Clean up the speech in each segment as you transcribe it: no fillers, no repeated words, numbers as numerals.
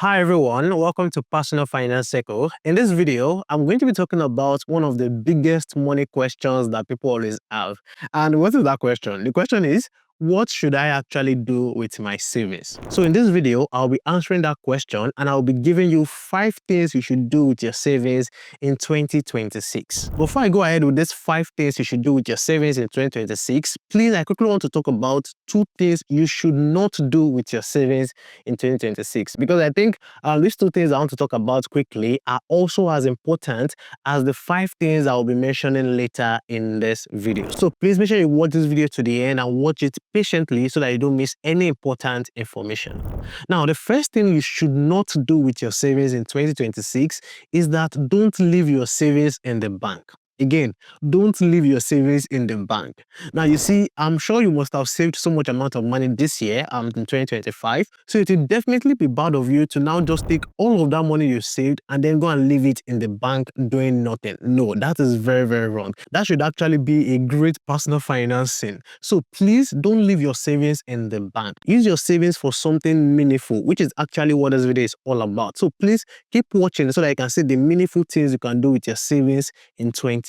Hi everyone, welcome to Personal Finance Circle. In this video, I'm going to be talking about one of the biggest money questions that people always have. And what is that question? The question is, what should I actually do with my savings? So in this video, I'll be answering that question and I'll be giving you 5 things you should do with your savings in 2026. Before I go ahead with these 5 things you should do with your savings in 2026, please, I quickly want to talk about 2 things you should not do with your savings in 2026, because I think these 2 things I want to talk about quickly are also as important as the 5 things I will be mentioning later in this video. So please make sure you watch this video to the end and watch it patiently so that you don't miss any important information. Now, the first thing you should not do with your savings in 2026 is that don't leave your savings in the bank. Again, don't leave your savings in the bank. Now, you see, I'm sure you must have saved so much amount of money this year, in 2025. So it will definitely be bad of you to now just take all of that money you saved and then go and leave it in the bank doing nothing. No, that is very, very wrong. That should actually be a great personal financing. So please don't leave your savings in the bank. Use your savings for something meaningful, which is actually what this video is all about. So please keep watching so that you can see the meaningful things you can do with your savings in 2026.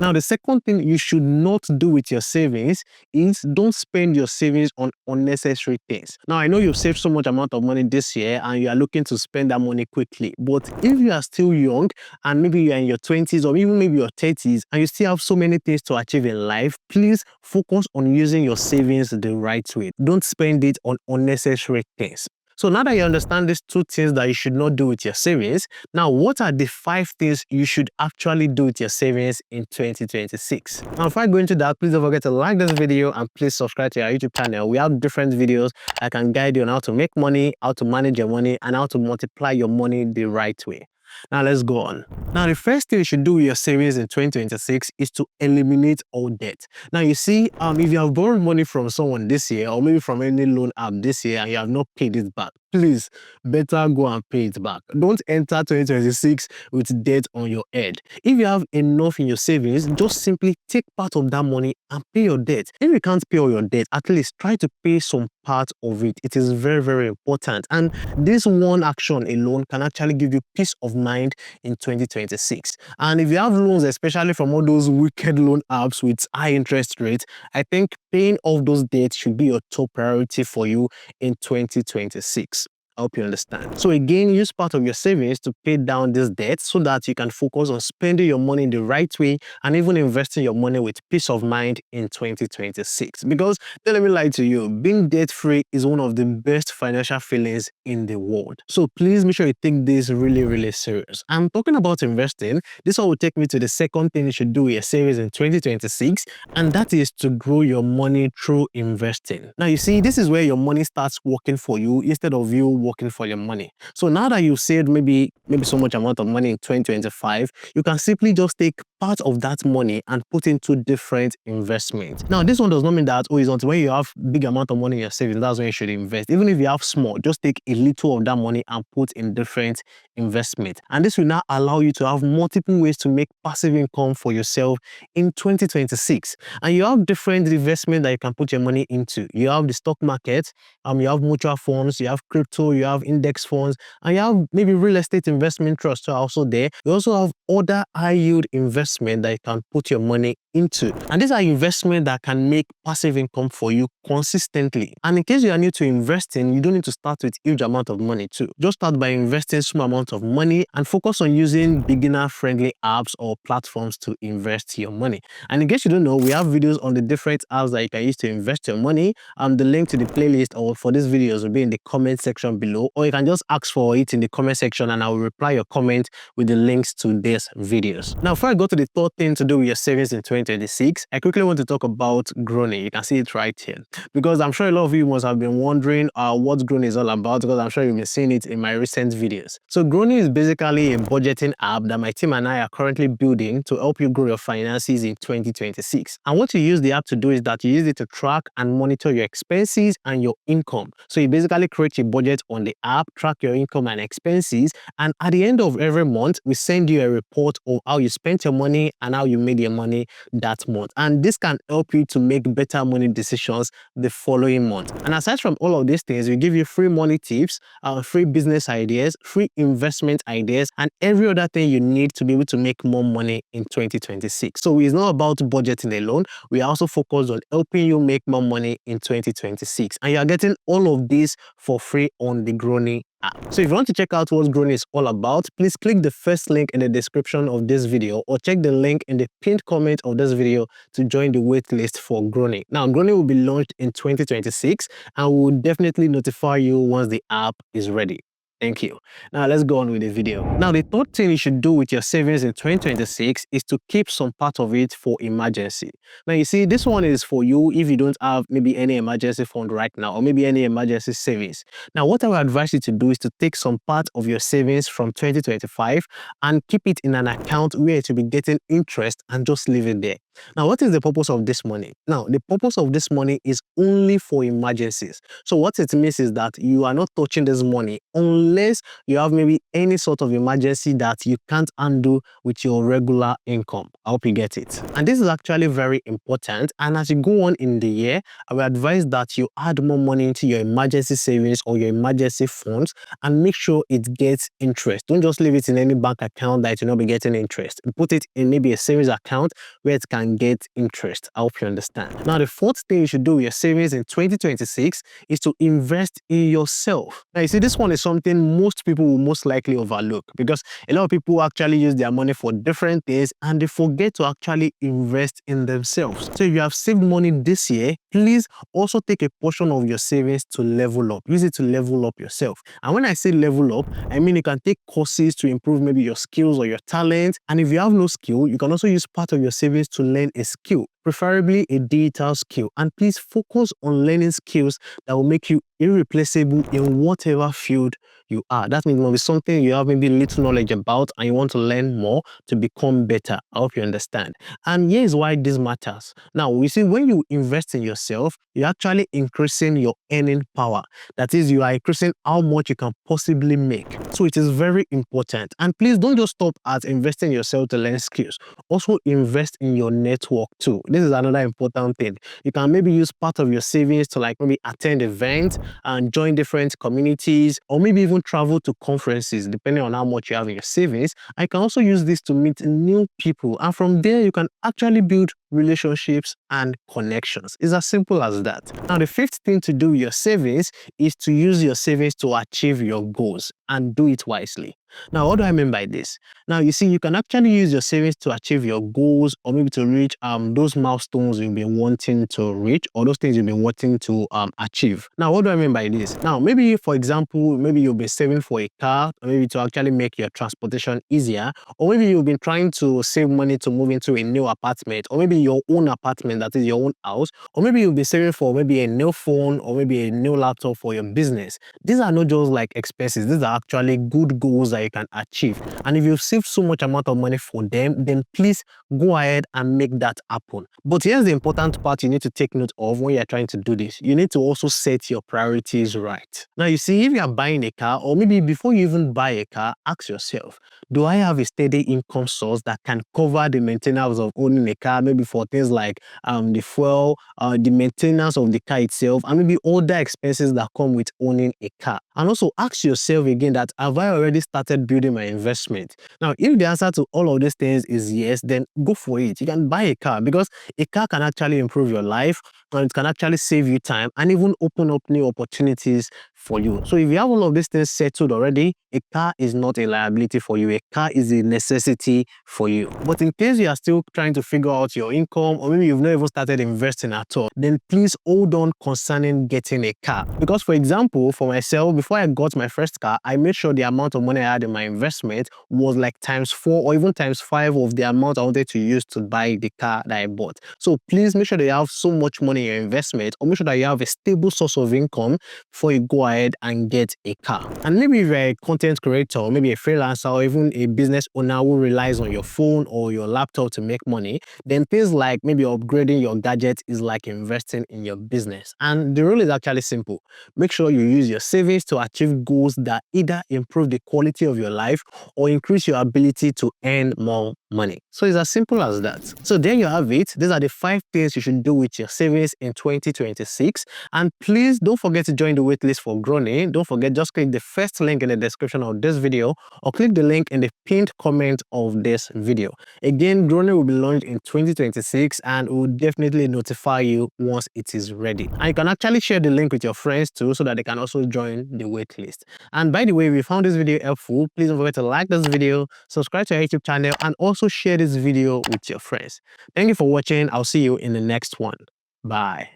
Now, the second thing you should not do with your savings is don't spend your savings on unnecessary things. Now, I know you've saved so much amount of money this year and you are looking to spend that money quickly, but if you are still young and maybe you are in your 20s or even maybe your 30s and you still have so many things to achieve in life, please focus on using your savings the right way. Don't spend it on unnecessary things. So now that you understand these 2 things that you should not do with your savings, now what are the 5 things you should actually do with your savings in 2026? Now, before I go into that, please don't forget to like this video and please subscribe to our YouTube channel. We have different videos that can guide you on how to make money, how to manage your money, and how to multiply your money the right way. Now, let's go on. Now, the first thing you should do with your savings in 2026 is to eliminate all debt. Now, you see, if you have borrowed money from someone this year or maybe from any loan app this year and you have not paid it back, please better go and pay it back. Don't enter 2026 with debt on your head. If you have enough in your savings, just simply take part of that money and pay your debt. If you can't pay all your debt, at least try to pay some part of it. It is very, very important. And this one action alone can actually give you peace of mind in 2026. And if you have loans, especially from all those wicked loan apps with high interest rates, I think paying off those debts should be your top priority for you in 2026. I hope you understand. So again, use part of your savings to pay down this debt so that you can focus on spending your money in the right way and even investing your money with peace of mind in 2026. Because don't let me lie to you, being debt-free is one of the best financial feelings in the world. So please make sure you take this really, really serious. I'm talking about investing. This one will take me to the second thing you should do with your savings in 2026, and that is to grow your money through investing. Now, you see, this is where your money starts working for you instead of you working for your money. So now that you've saved maybe so much amount of money in 2025, you can simply just take part of that money and put into different investments. Now, this one does not mean that, it's until when you have big amount of money in your savings, that's when you should invest. Even if you have small, just take a little of that money and put in different investments. And this will now allow you to have multiple ways to make passive income for yourself in 2026. And you have different investments that you can put your money into. You have the stock market, you have mutual funds, you have crypto, you have index funds, and you have maybe real estate investment trusts are also there. You also have other high yield investment that you can put your money into. And these are investments that can make passive income for you consistently. And in case you are new to investing, you don't need to start with huge amount of money too. Just start by investing small amount of money and focus on using beginner-friendly apps or platforms to invest your money. And in case you don't know, we have videos on the different apps that you can use to invest your money. The link to the playlist or for these videos will be in the comment section below, or you can just ask for it in the comment section and I will reply your comment with the links to these videos. Now, before I go to the third thing to do with your savings in 2026, I quickly want to talk about groaning. You can see it right here, because I'm sure a lot of you must have been wondering what groaning is all about, because I'm sure you've been seeing it in my recent videos. So groaning is basically a budgeting app that my team and I are currently building to help you grow your finances in 2026. And what you use the app to do is that you use it to track and monitor your expenses and your income. So you basically create a budget on the app, track your income and expenses, and at the end of every month, we send you a report of how you spent your money and how you made your money that month. And this can help you to make better money decisions the following month. And aside from all of these things, we give you free money tips, free business ideas, free investment ideas, and every other thing you need to be able to make more money in 2026. So it's not about budgeting alone. We are also focused on helping you make more money in 2026. And you are getting all of this for free on the Growny app. So if you want to check out what Growny is all about, please click the first link in the description of this video or check the link in the pinned comment of this video to join the waitlist for Growny. Now, Growny will be launched in 2026 and we will definitely notify you once the app is ready. Thank you. Now let's go on with the video. Now the third thing you should do with your savings in 2026 is to keep some part of it for emergency. Now you see, this one is for you if you don't have maybe any emergency fund right now or maybe any emergency savings. Now what I would advise you to do is to take some part of your savings from 2025 and keep it in an account where it will be getting interest and just leave it there. Now, what is the purpose of this money? Now, the purpose of this money is only for emergencies. So what it means is that you are not touching this money unless you have maybe any sort of emergency that you can't undo with your regular income. I hope you get it. And this is actually very important. And as you go on in the year, I will advise that you add more money into your emergency savings or your emergency funds and make sure it gets interest. Don't just leave it in any bank account that you will not be getting interest. Put it in maybe a savings account where it can get interest. I hope you understand. Now, the fourth thing you should do with your savings in 2026 is to invest in yourself. Now, you see, this one is something most people will most likely overlook because a lot of people actually use their money for different things and they forget to actually invest in themselves. So if you have saved money this year, please also take a portion of your savings to level up. Use it to level up yourself. And when I say level up, I mean you can take courses to improve maybe your skills or your talent. And if you have no skill, you can also use part of your savings to learn a skill, preferably a digital skill. And please focus on learning skills that will make you irreplaceable in whatever field you are. That means it will be something you have maybe little knowledge about and you want to learn more to become better. I hope you understand. And here's why this matters. Now, we see when you invest in yourself, you're actually increasing your earning power. That is, you are increasing how much you can possibly make. So it is very important. And please don't just stop at investing in yourself to learn skills. Also invest in your network too. This is another important thing. You can maybe use part of your savings to like maybe attend events and join different communities or maybe even travel to conferences depending on how much you have in your savings. I can also use this to meet new people, and from there you can actually build relationships and connections. It's as simple as that. Now, the fifth thing to do with your savings is to use your savings to achieve your goals and do it wisely. Now, what do I mean by this? Now, you see, you can actually use your savings to achieve your goals or maybe to reach those milestones you've been wanting to reach or those things you've been wanting to achieve. Now, what do I mean by this? Now, maybe, for example, maybe you've been saving for a car, or maybe to actually make your transportation easier, or maybe you've been trying to save money to move into a new apartment, or maybe your own apartment, that is your own house, or maybe you'll be saving for maybe a new phone or maybe a new laptop for your business. These are not just like expenses. These are actually good goals that you can achieve. And if you've saved so much amount of money for them, then please go ahead and make that happen. But here's the important part you need to take note of when you're trying to do this. You need to also set your priorities right. Now, you see, if you're buying a car, or maybe before you even buy a car, ask yourself, do I have a steady income source that can cover the maintenance of owning a car, maybe for things like the fuel, the maintenance of the car itself, and maybe other expenses that come with owning a car? And also ask yourself again that, have I already started building my investment? Now, if the answer to all of these things is yes, then go for it. You can buy a car because a car can actually improve your life and it can actually save you time and even open up new opportunities for you. So if you have all of these things settled already, a car is not a liability for you. A car is a necessity for you. But in case you are still trying to figure out your income, or maybe you've not even started investing at all, then please hold on concerning getting a car. Because for example, for myself, before I got my first car, I made sure the amount of money I had in my investment was like ×4 or even ×5 of the amount I wanted to use to buy the car that I bought. So please make sure that you have so much money in your investment, or make sure that you have a stable source of income before you go ahead and get a car. And maybe if you're a content creator, or maybe a freelancer, or even a business owner who relies on your phone or your laptop to make money, then things like maybe upgrading your gadget is like investing in your business. And the rule is actually simple. Make sure you use your savings to achieve goals that either improve the quality of your life or increase your ability to earn more money. So it's as simple as that. So there you have it. These are the 5 things you should do with your savings in 2026. And please don't forget to join the waitlist for Grown. Don't forget, just click the first link in the description of this video or click the link in the pinned comment of this video. Again, Grown will be launched in 2026 and will definitely notify you once it is ready. And you can actually share the link with your friends too so that they can also join the waitlist. And by the way, if you found this video helpful, please don't forget to like this video, subscribe to our YouTube channel, and also share this video with your friends. Thank you for watching. I'll see you in the next one. Bye.